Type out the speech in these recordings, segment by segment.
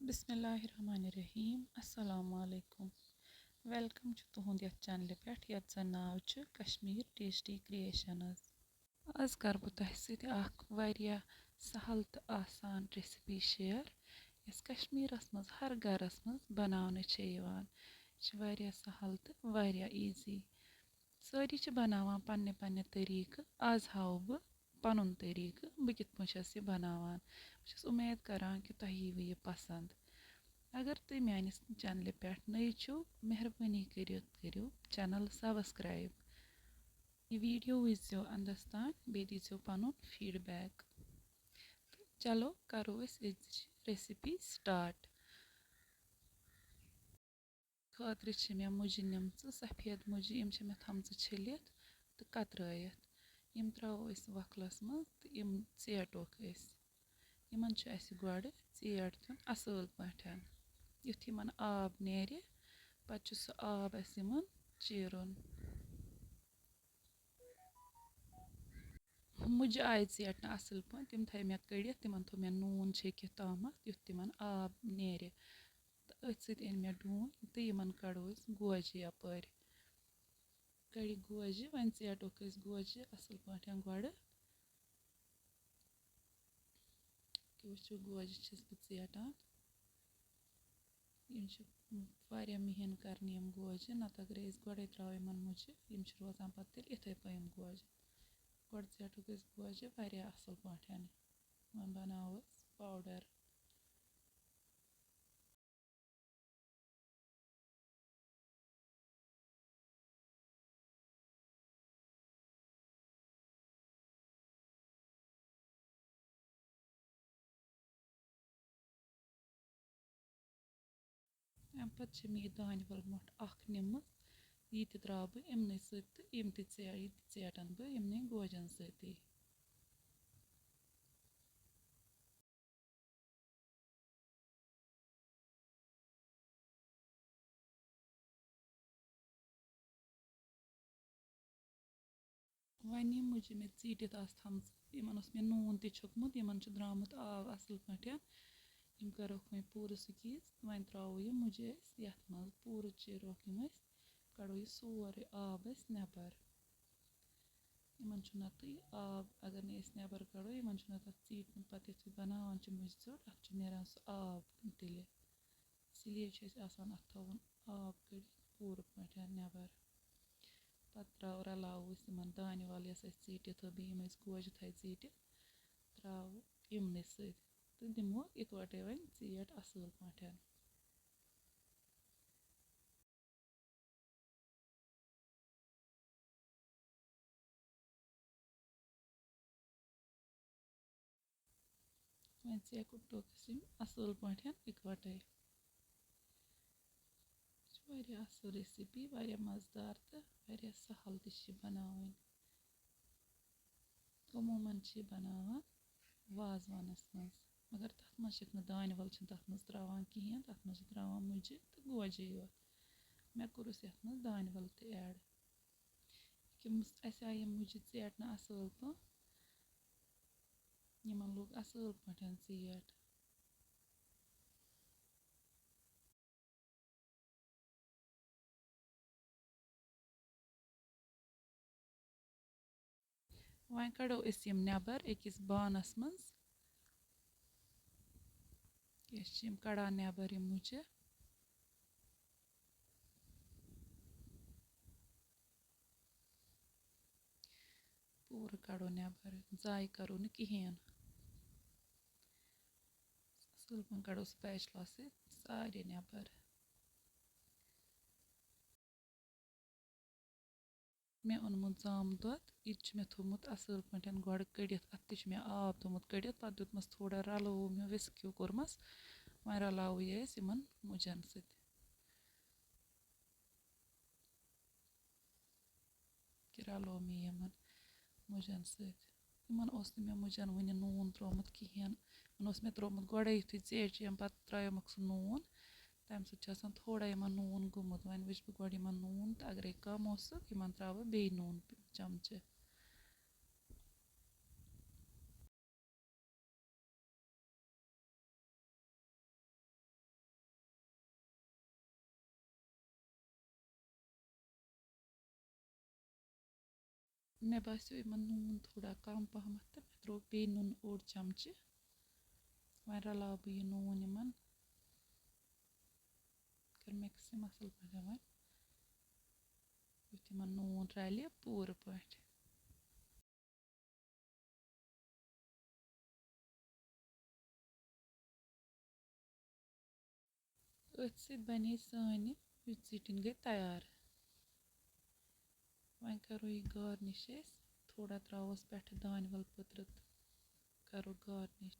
बिस्मिल्लाहिर्रहमानिर्रहीम अस्सलामु अलैकुम वेलकम तुहंद यथ चैनल पे यथ जन नाव कश्मीर टेस्टी क्रिएशनस। आज कर बह तह सह सहल तो आसान रेसिपी शेयर यस कश्मीरस मज हर गरस मज बनाने सहल तो ईजी सारी बनावान पन्ने पन्ने तरीक। आज हाव बह पनुन तरीक बह कित छस यह बनावान। बह उम्मीद करान कि तह यीव यह पसंद। अगर तुम मानिस चैनल पे नई छो मेहरबानी करो चैनल सब्सक्राइब यह वीडियो वजो अंदस तान बे दीजो पन फीडबैक। तो चलो करो रेसिपी स्टार्ट। खातर मे मुजि निम सफ़ेद मुजि मे थम छलित तो कतरत यम त्रो वखलस मज तो यम ऐटोक यमन गड ऐट दिन असल पठन युथ यमन आब नेर पत् सह आब चीरुन। मुजि आय ऐटन असल पे तम थ मे कड़ित तिमन थो मे नून छकित तम युथ तिमन आब नेर तो अथ सत मे डून तो यमन कड़ो गोजि यपर कड़ी गोजि वन ऐटोक गोजि असल पे गड वो गोजि बह ऐटान महीन करने गोजि नत अगर गडे त्रो मुजि रोजान पे इथे पे गोजि गड ऐटोक गोजि असल पे वन बनाओ पाउडर। अम पे मे दान वल मोट निम यह त्रा बह इमन सम ऐटन बह इमन गोजन सती। वन यम मुजि मे टीट थम इन मे नून तुकमुत इन द्रामुत आब असल पे यम करोक वो पूर स्कीज वन त्रो यह मुजि ये मज पूर चीरोक कड़ो यह सोरे आब नबर इन नत आब अगर नई नबर कड़ो इन टीट पे यु बनावान मुजि ोट अत नेरान सह आब तिल इसलिए अत थवन आब कड़ित पूर पे नबर पे रलाव इन दान वल टीट बी गोज थ टीट त्रो इमन तो दिमो इकवटे वन ऐट असल पे। वन टोकस असल पे इकवटे असल रेसिपी मज़ेदार तो सहल बनावान अमूमन बनावान वाजवानस मज मगर तथ मज दान वल तथ मज त्रावान कहें तथ मज त्रावान मुजि तो गोजि योत मे कोरुस यथ मज दान वल तो ऐड अस आय मुजि ऐटन असल पे यमन लोग असल पे ऐट। वन कड़ो यम नबर अकिस बानस मज कड़ान नबर मुजि पूर कड़ो नबर जाय करो न कहें असल पे कड़ो स्पैचुला सारे नबर। मे ओनमुत जाम दोध यह मे थोमुत असल पे गड कड़ित अत मे आब थोमुत कड़ित पे दुतमस थोड़ा रलो मे विस्क हिू कोरमस वन रलाव यह इन मुजन रलो मे यमन मुजन इन मे मुजन वन नून त्रोमुत कहें इन मे त्रोमुत गडे युथु ऐट पे त्रोमुक सह नून तम सत थोड़ा इन नून गोमुत वन वुच बह गड इन नून तो अगर कम इन त्रा बे नून चमचि। مےٚ باسیو یِمَن نوٗن تھوڑا کَم پَہمَتھ تہٕ مےٚ ترٛوو بیٚیہِ نوٗن اوٚڑ چَمچہٕ وۄنۍ رلاو بہٕ یہِ نوٗن یِمَن کَر مِکٕس یِم اَصٕل پٲٹھۍ وۄنۍ یُتھ یِمَن نوٗن رَلہِ پوٗرٕ پٲٹھۍ أتھۍ سۭتۍ بَنے سانہِ وِد ژیٚٹِنۍ گٔے تیار وۄنۍ کَرو یہِ گارنِش أسۍ تھوڑا ترٛاووس پٮ۪ٹھٕ دانہِ وَل پٔترٕ تہٕ کَرو گارنِش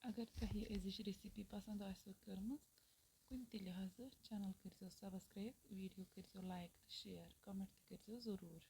اگر تۄہہِ یہِ أزِچ ریسِپی پَسنٛد آسیو کٔرمٕژ کُنہِ تہِ لحاظہٕ چَنَل کٔرۍزیو سَبسکرایب ویٖڈیو کٔرۍزیو لایک تہٕ شِیَر کَمٮ۪نٛٹ تہِ کٔرۍزیو ضٔروٗر